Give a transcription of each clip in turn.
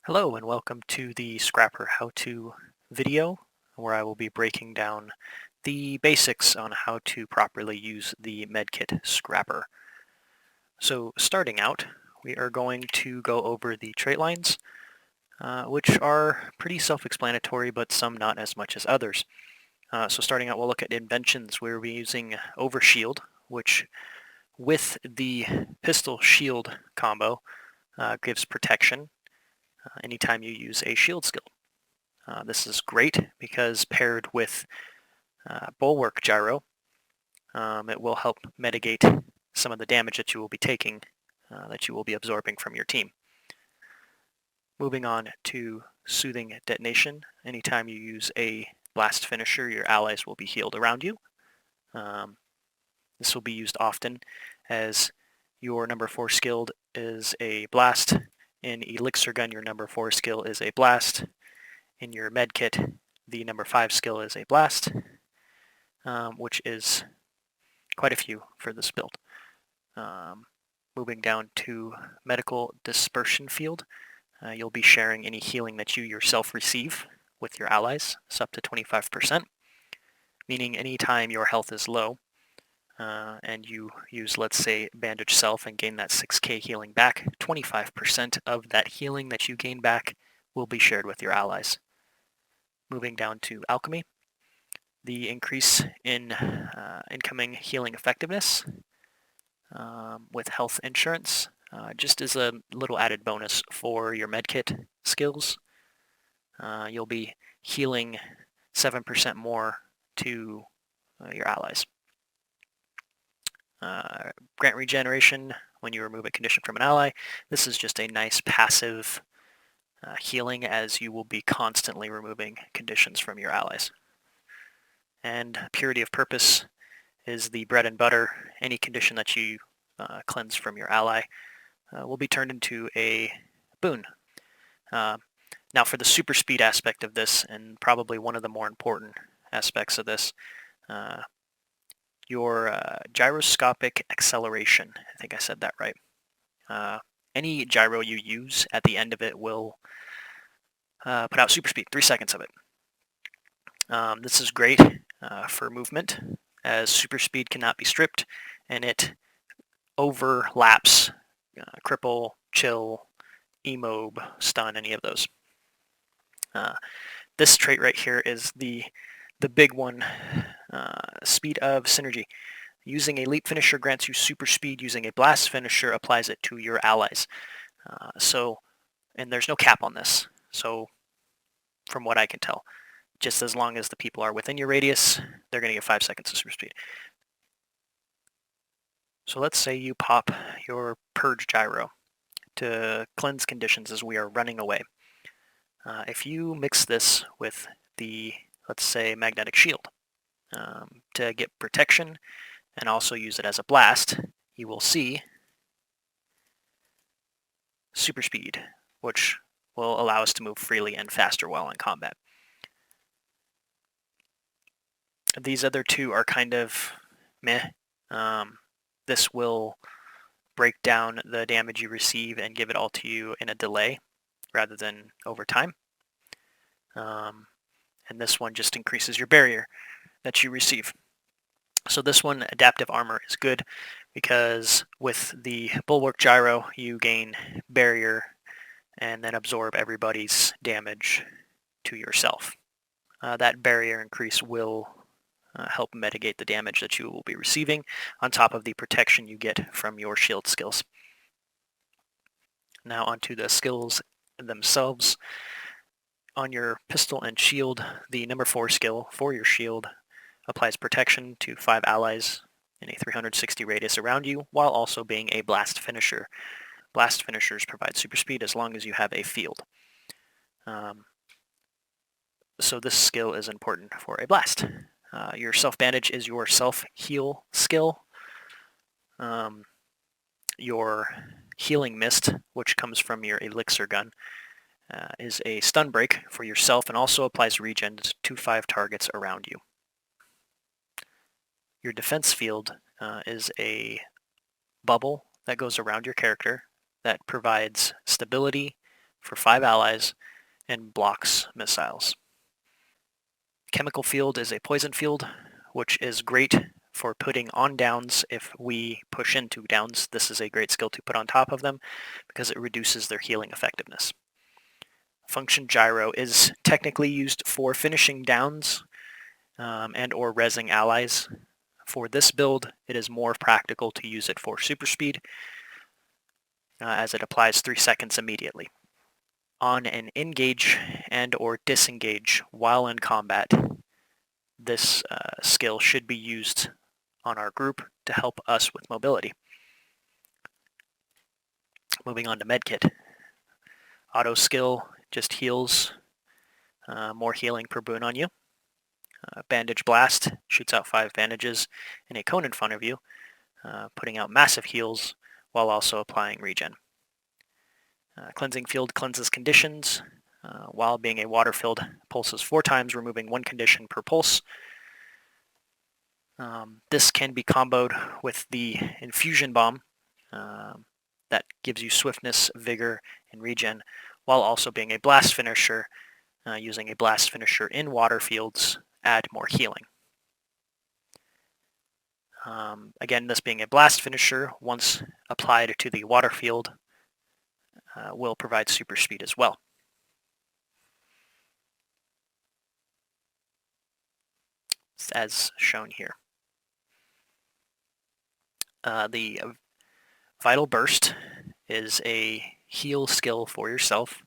Hello and welcome to the Scrapper How To video where I will be breaking down the basics on how to properly use the MedKit Scrapper. So starting out, we are going to go over the trait lines, which are pretty self-explanatory but some not as much as others. So starting out, we'll look at inventions. We'll be using Overshield, which with the pistol shield combo gives protection anytime you use a shield skill. This is great because paired with Bulwark Gyro, it will help mitigate some of the damage that you will be taking, that you will be absorbing from your team. Moving on to Soothing Detonation. Anytime you use a blast finisher, your allies will be healed around you. This will be used often as your number 4 skilled is a blast. In Elixir Gun, your number 4 skill is a blast. In your medkit, the number 5 skill is a blast, which is quite a few for this build. Moving down to Medical Dispersion Field, you'll be sharing any healing that you yourself receive with your allies. It's up to 25%, meaning anytime your health is low and you use, let's say, Bandage Self and gain that 6k healing back, 25% of that healing that you gain back will be shared with your allies. Moving down to Alchemy, the increase in incoming healing effectiveness with health insurance, just as a little added bonus for your medkit skills. You'll be healing 7% more to your allies. Grant Regeneration, when you remove a condition from an ally. This is just a nice passive healing, as you will be constantly removing conditions from your allies. And Purity of Purpose is the bread and butter. Any condition that you cleanse from your ally will be turned into a boon. Now for the super speed aspect of this, and probably one of the more important aspects of this, your gyroscopic acceleration. I think I said that right. Any gyro you use at the end of it will put out super speed, 3 seconds of it. This is great for movement, as super speed cannot be stripped, and it overlaps cripple, chill, emob, stun, any of those. This trait right here is the big one, speed of synergy. Using a leap finisher grants you super speed. Using a blast finisher applies it to your allies. And there's no cap on this. So from what I can tell, just as long as the people are within your radius, they're going to get 5 seconds of super speed. So let's say you pop your Purge Gyro to cleanse conditions as we are running away. If you mix this with the, let's say, Magnetic Shield to get protection and also use it as a blast, you will see super speed, which will allow us to move freely and faster while in combat. These other two are kind of meh. This will break down the damage you receive and give it all to you in a delay rather than over time. And this one just increases your barrier that you receive. So this one, Adaptive Armor, is good because with the Bulwark Gyro, you gain barrier and then absorb everybody's damage to yourself. That barrier increase will help mitigate the damage that you will be receiving on top of the protection you get from your shield skills. Now onto the skills themselves. On your pistol and shield, the number 4 skill for your shield applies protection to 5 allies in a 360 radius around you, while also being a blast finisher. Blast finishers provide super speed as long as you have a field. So this skill is important for a blast. Your self-bandage is your self-heal skill. Your healing mist, which comes from your elixir gun, is a stun break for yourself and also applies regen to 5 targets around you. Your defense field is a bubble that goes around your character that provides stability for 5 allies and blocks missiles. Chemical field is a poison field, which is great for putting on downs if we push into downs. This is a great skill to put on top of them because it reduces their healing effectiveness. Function gyro is technically used for finishing downs and or rezzing allies. For this build, it is more practical to use it for super speed as it applies 3 seconds immediately. On an engage and or disengage while in combat, this skill should be used on our group to help us with mobility. Moving on to MedKit. Auto skill just heals, more healing per boon on you. Bandage Blast shoots out 5 bandages in a cone in front of you, putting out massive heals while also applying regen. Cleansing Field cleanses conditions, while being a water field, pulses 4 times, removing 1 condition per pulse. This can be comboed with the Infusion Bomb that gives you swiftness, vigor, and regen, while also being a blast finisher. Using a blast finisher in water fields add more healing. Again, this being a blast finisher, once applied to the water field, will provide super speed as well. As shown here. The Vital Burst is a heal skill for yourself.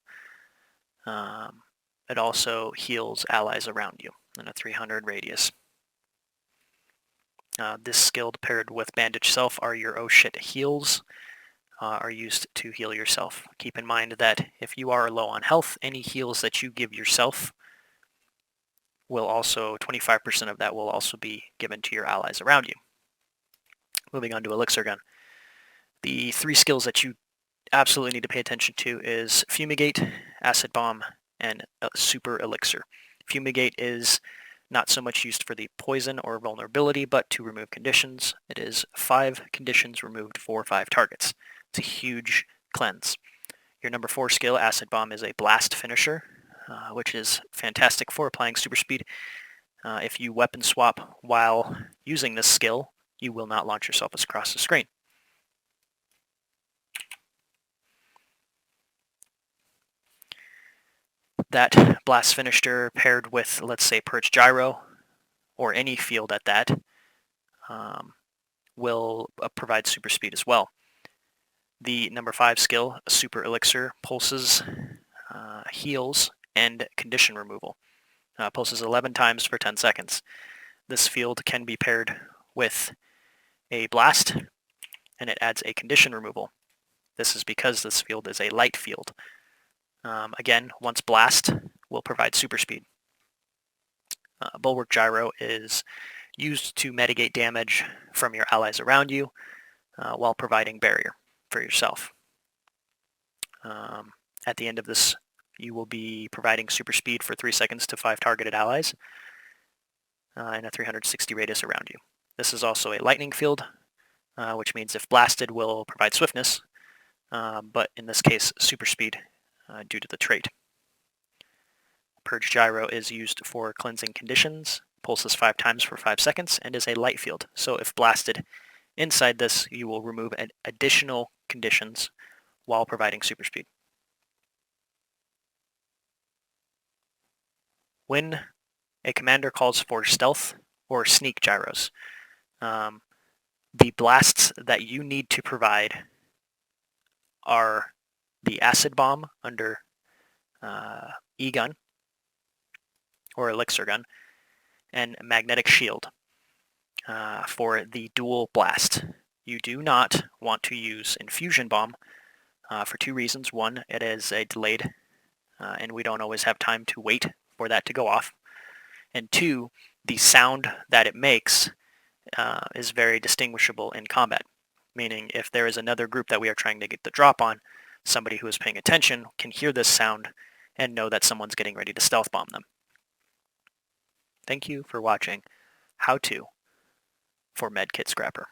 It also heals allies around you in a 300 radius. This skill paired with Bandage Self are your oh shit heals, are used to heal yourself. Keep in mind that if you are low on health, any heals that you give yourself will also, 25% of that will also be given to your allies around you. Moving on to Elixir Gun. The 3 skills that you absolutely need to pay attention to is Fumigate, Acid Bomb, and Super Elixir. Fumigate is not so much used for the poison or vulnerability, but to remove conditions. It is 5 conditions removed for 5 targets. It's a huge cleanse. Your number 4 skill, Acid Bomb, is a blast finisher, which is fantastic for applying super speed. If you weapon swap while using this skill, you will not launch yourself across the screen. That blast finisher paired with, let's say, Purge Gyro, or any field at that, will provide super speed as well. The number 5 skill, Super Elixir, pulses, heals, and condition removal. Pulses 11 times for 10 seconds. This field can be paired with a blast, and it adds a condition removal. This is because this field is a light field. Again, once blast will provide super speed. Bulwark Gyro is used to mitigate damage from your allies around you while providing barrier for yourself. At the end of this, you will be providing super speed for 3 seconds to 5 targeted allies in a 360 radius around you. This is also a lightning field, which means if blasted will provide swiftness, but in this case super speed due to the trait. Purge Gyro is used for cleansing conditions, pulses 5 times for 5 seconds, and is a light field. So if blasted inside this, you will remove additional conditions while providing super speed. When a commander calls for stealth or sneak gyros, the blasts that you need to provide are the Acid Bomb under E-Gun or Elixir Gun, and Magnetic Shield for the dual blast. You do not want to use Infusion Bomb for 2 reasons. One, it is a delayed, and we don't always have time to wait for that to go off. And 2, the sound that it makes is very distinguishable in combat, meaning if there is another group that we are trying to get the drop on, somebody who is paying attention can hear this sound and know that someone's getting ready to stealth bomb them. Thank you for watching How To for MedKit Scrapper.